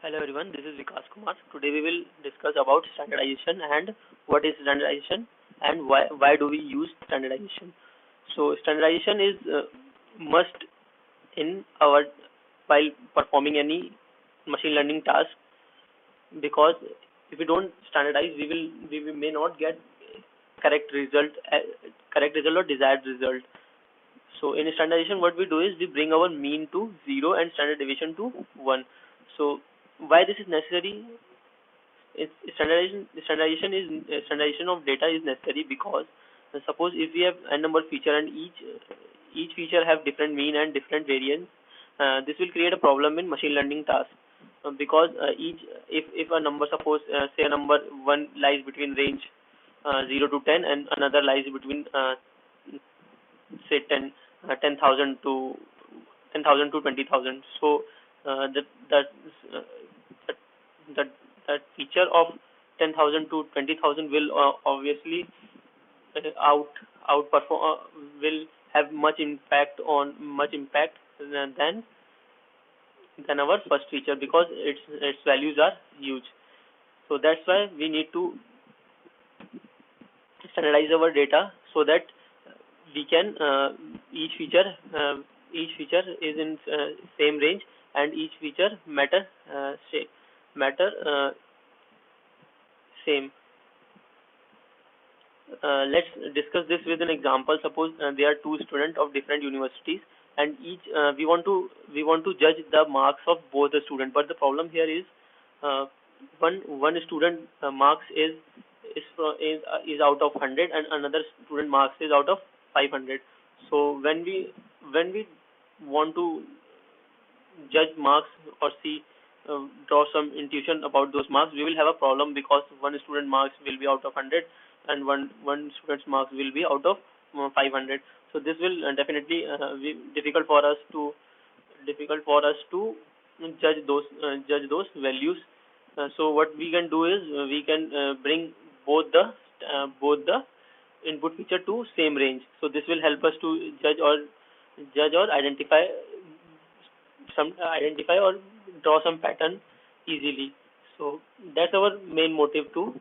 Hello everyone, this is Vikas Kumar. Today we will discuss about standardization and what is standardization and why do we use standardization. So standardization is must in our while performing any machine learning task, because if we don't standardize we may not get correct result or desired result. So in standardization, what we do is we bring our mean to 0 and standard deviation to 1. So why this is necessary? Standardization of data is necessary because suppose if we have n number feature and each feature have different mean and different variance, this will create a problem in machine learning task, because each if a number, suppose say a number 1 lies between range 0 to 10 and another lies between say 10,000 to 20,000. So uh, that that that feature of 10,000 to 20,000 will obviously out outperform will have much impact than our first feature, because its values are huge. So that's why we need to standardize our data so that we can each feature is in same range, and each feature matter same. Let's discuss this with an example. Suppose there are two students of different universities, and each we want to judge the marks of both the student. But the problem here is uh, one student marks is out of 100, and another student marks is out of 500. So when we want to judge marks or see draw some intuition about those marks, we will have a problem, because one student marks will be out of 100 and one student's marks will be out of 500. So this will definitely be difficult for us to judge those values. So what we can do is we can bring both the input feature to same range. So this will help us to judge or identify or draw some pattern easily. So that's our main motive to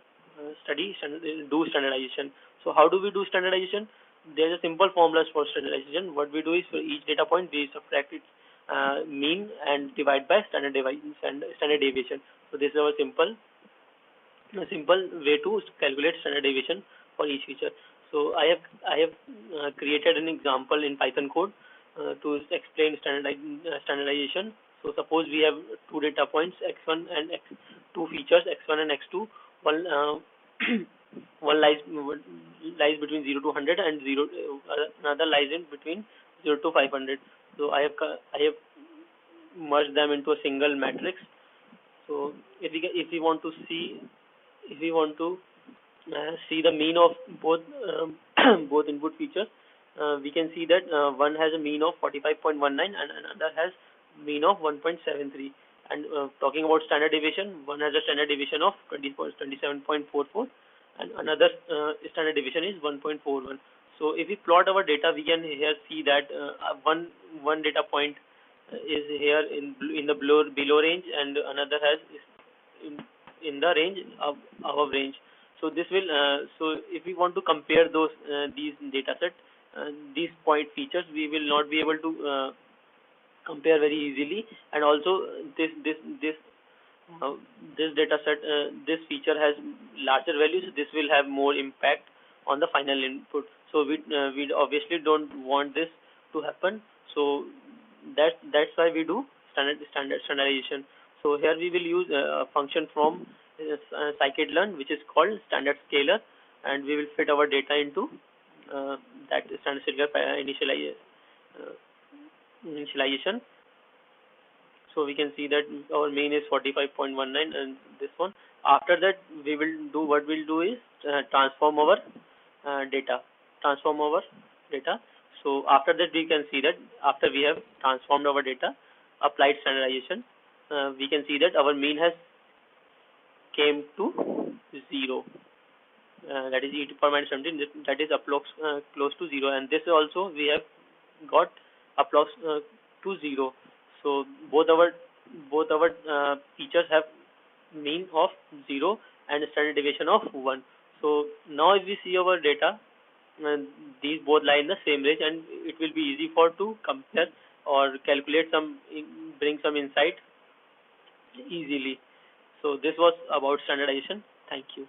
do standardization. So how do we do standardization? There's a simple formulas for standardization. What we do is for each data point we subtract its mean and divide by standard deviation. So this is our simple way to calculate standard deviation for each feature. So I have created an example in Python code to explain standardization. So suppose we have two data points, x1 and two features, x1 and x2. One one lies between 0 to 100, and another lies in between 0 to 500. So I have merged them into a single matrix. So if we want to see the mean of both both input features, we can see that one has a mean of 45.19 and another has mean of 1.73. And talking about standard deviation, one has a standard deviation of 27.44 and another standard deviation is 1.41. So if we plot our data, we can here see that one data point is here in the below range, and another has in in the range above range. So this will so if we want to compare these data set, these point features, we will not be able to compare very easily. And also this uh, this data set, this feature has larger values. This will have more impact on the final input. So we obviously don't want this to happen. So that's why we do standardization. So here we will use a function from scikit-learn, which is called standard scaler, and we will fit our data into that standard scaler uh, initialization. So we can see that our main is 45.19 and this one. After that, what we'll do is transform our data. Transform our data. So after that, we can see that after we have transformed our data, applied standardization, we can see that our mean has came to 0. That is e to power minus 17. That is close to 0, and this also we have got approx to 0. So both our both our features have mean of 0 and standard deviation of 1. So now if we see our data, and these both lie in the same range, and it will be easy for to compare or calculate some, bring some insight easily. So this was about standardization. Thank you.